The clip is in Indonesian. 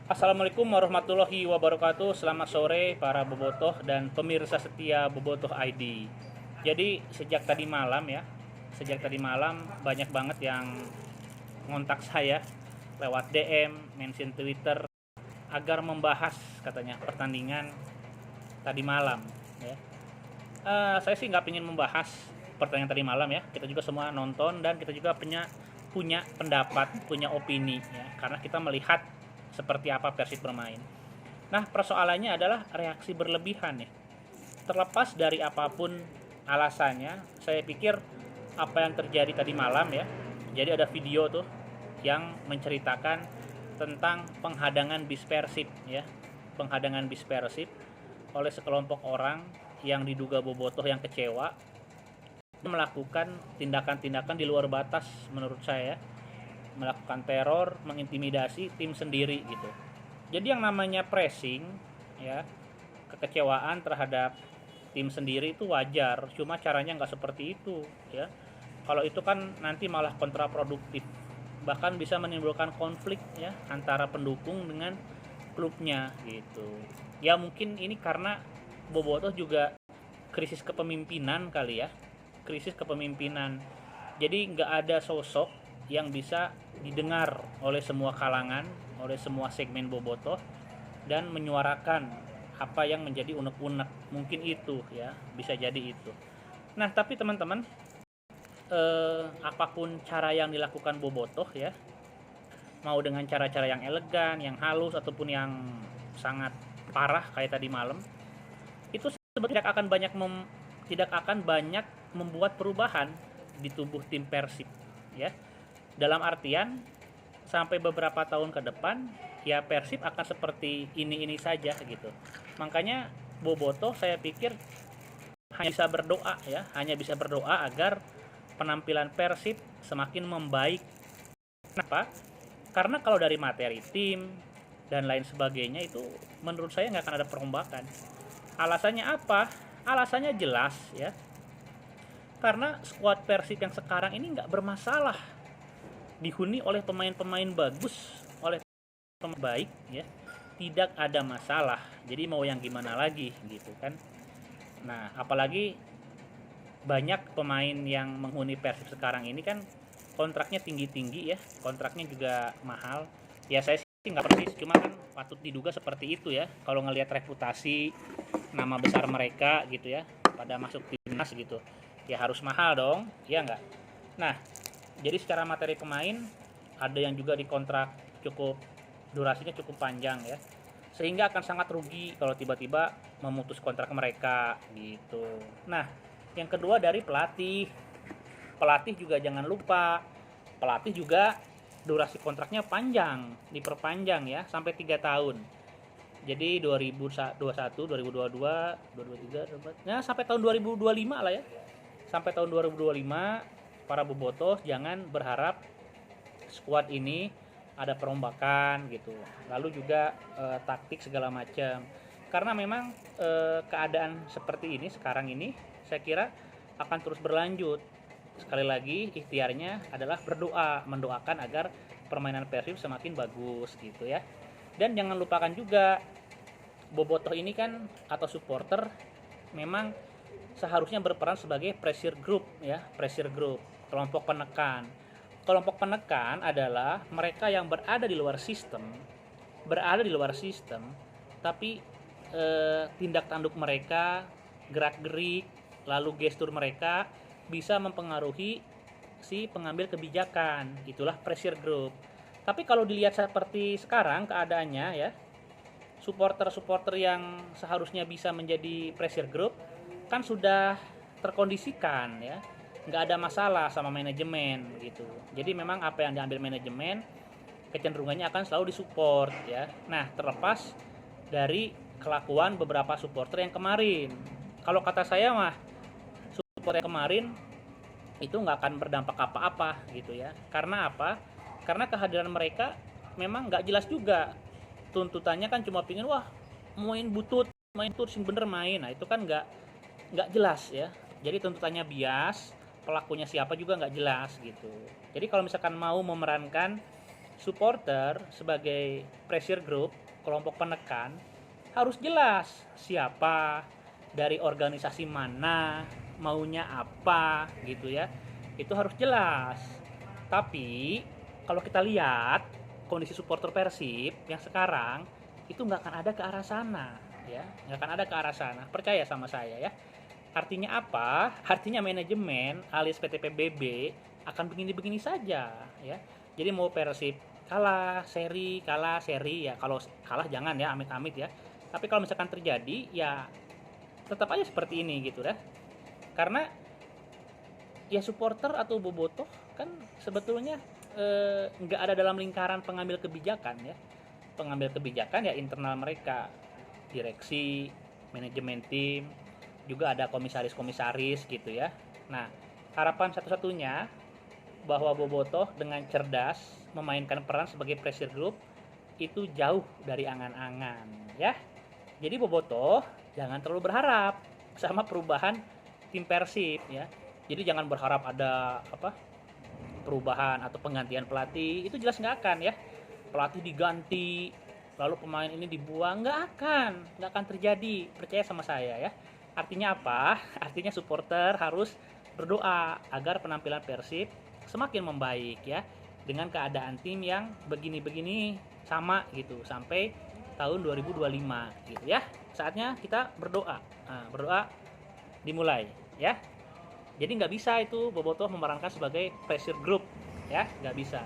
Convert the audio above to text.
Assalamualaikum warahmatullahi wabarakatuh. Selamat sore para bobotoh dan pemirsa setia Bobotoh ID. Jadi sejak tadi malam banyak banget yang ngontak saya lewat DM, mention Twitter agar membahas katanya pertandingan tadi malam. Ya. Saya sih nggak ingin membahas pertandingan tadi malam ya. Kita juga semua nonton dan kita juga punya pendapat, punya opini ya. Karena kita melihat seperti apa Persib bermain. Nah, persoalannya adalah reaksi berlebihan ya. Terlepas dari apapun alasannya, saya pikir apa yang terjadi tadi malam ya. Jadi ada video tuh yang menceritakan tentang penghadangan bis Persib ya. Penghadangan bis Persib oleh sekelompok orang yang diduga bobotoh yang kecewa melakukan tindakan-tindakan di luar batas menurut saya, melakukan teror, mengintimidasi tim sendiri gitu. Jadi yang namanya pressing ya, kekecewaan terhadap tim sendiri itu wajar, cuma caranya nggak seperti itu ya. Kalau itu kan nanti malah kontraproduktif, bahkan bisa menimbulkan konflik ya antara pendukung dengan klubnya gitu. Ya mungkin ini karena Bobotoh juga krisis kepemimpinan kali ya, krisis kepemimpinan. Jadi nggak ada sosok yang bisa didengar oleh semua kalangan, oleh semua segmen bobotoh dan menyuarakan apa yang menjadi unek-unek. Mungkin itu ya, bisa jadi itu. Nah, tapi teman-teman, apapun cara yang dilakukan bobotoh ya, mau dengan cara-cara yang elegan, yang halus ataupun yang sangat parah kayak tadi malam, itu sebetulnya tidak akan banyak membuat perubahan di tubuh tim Persib ya. Dalam artian sampai beberapa tahun ke depan ya Persib akan seperti ini saja gitu. Makanya Bobotoh saya pikir hanya bisa berdoa agar penampilan Persib semakin membaik. Kenapa? Karena kalau dari materi tim dan lain sebagainya itu menurut saya nggak akan ada perombakan. Alasannya apa? Alasannya jelas ya. Karena skuad Persib yang sekarang ini nggak bermasalah, dihuni oleh pemain-pemain bagus, oleh pemain baik ya, tidak ada masalah. Jadi mau yang gimana lagi gitu kan. Nah, apalagi banyak pemain yang menghuni Persib sekarang ini kan kontraknya tinggi-tinggi ya, kontraknya juga mahal. Ya saya sih nggak persis, cuma kan patut diduga seperti itu ya. Kalau ngelihat reputasi, nama besar mereka gitu ya, pada masuk timnas gitu, ya harus mahal dong, ya nggak? Nah, jadi secara materi pemain ada yang juga dikontrak cukup durasinya cukup panjang ya, sehingga akan sangat rugi kalau tiba-tiba memutus kontrak mereka gitu. Nah, yang kedua dari pelatih juga jangan lupa, pelatih juga durasi kontraknya panjang, diperpanjang ya sampai 3 tahun. Jadi 2021, 2022, 2023, ya sampai tahun 2025 lah ya. Sampai tahun 2025 para bobotoh jangan berharap skuad ini ada perombakan gitu. Lalu juga taktik segala macam. Karena memang keadaan seperti ini sekarang ini saya kira akan terus berlanjut. Sekali lagi ikhtiarnya adalah berdoa, mendoakan agar permainan Persib semakin bagus gitu ya. Dan jangan lupakan juga bobotoh ini kan atau supporter memang seharusnya berperan sebagai pressure group ya, pressure group, kelompok penekan. Kelompok penekan adalah mereka yang berada di luar sistem, tapi tindak tanduk mereka, gerak-gerik, lalu gestur mereka bisa mempengaruhi si pengambil kebijakan. Itulah pressure group. Tapi kalau dilihat seperti sekarang keadaannya ya, supporter-supporter yang seharusnya bisa menjadi pressure group kan sudah terkondisikan ya, nggak ada masalah sama manajemen gitu. Jadi memang apa yang diambil manajemen kecenderungannya akan selalu disupport ya. Nah, terlepas dari kelakuan beberapa supporter yang kemarin, kalau kata saya mah support yang kemarin itu nggak akan berdampak apa-apa gitu ya. Karena apa? Karena kehadiran mereka memang nggak jelas juga. Tuntutannya kan cuma pingin wah main butut, main tur sing bener main. Nah itu kan nggak jelas ya. Jadi tuntutannya bias, pelakunya siapa juga nggak jelas gitu. Jadi kalau misalkan mau memerankan supporter sebagai pressure group, kelompok penekan, harus jelas siapa, dari organisasi mana, maunya apa gitu ya. Itu harus jelas. Tapi kalau kita lihat kondisi supporter Persib yang sekarang itu nggak akan ada ke arah sana ya, nggak akan ada ke arah sana. Percaya sama saya ya. Artinya apa? Artinya manajemen alias PT PBB akan begini-begini saja ya. Jadi mau Persib kalah seri ya. Kalau kalah jangan ya, amit-amit ya. Tapi kalau misalkan terjadi ya tetap aja seperti ini gitu ya. Karena ya supporter atau bobotoh kan sebetulnya nggak ada dalam lingkaran pengambil kebijakan ya. Pengambil kebijakan ya internal mereka, direksi, manajemen tim, juga ada komisaris-komisaris gitu ya. Nah, harapan satu-satunya bahwa bobotoh dengan cerdas memainkan peran sebagai pressure group itu jauh dari angan-angan ya. Jadi bobotoh jangan terlalu berharap sama perubahan tim Persib ya. Jadi jangan berharap ada perubahan atau penggantian pelatih, itu jelas nggak akan ya. Pelatih diganti lalu pemain ini dibuang, nggak akan terjadi, percaya sama saya ya. Artinya apa? Artinya supporter harus berdoa agar penampilan Persib semakin membaik ya, dengan keadaan tim yang begini-begini sama gitu sampai tahun 2025 gitu ya. Saatnya kita berdoa. Nah, berdoa dimulai ya. Jadi nggak bisa itu bobotoh memerankan sebagai pressure group ya, nggak bisa.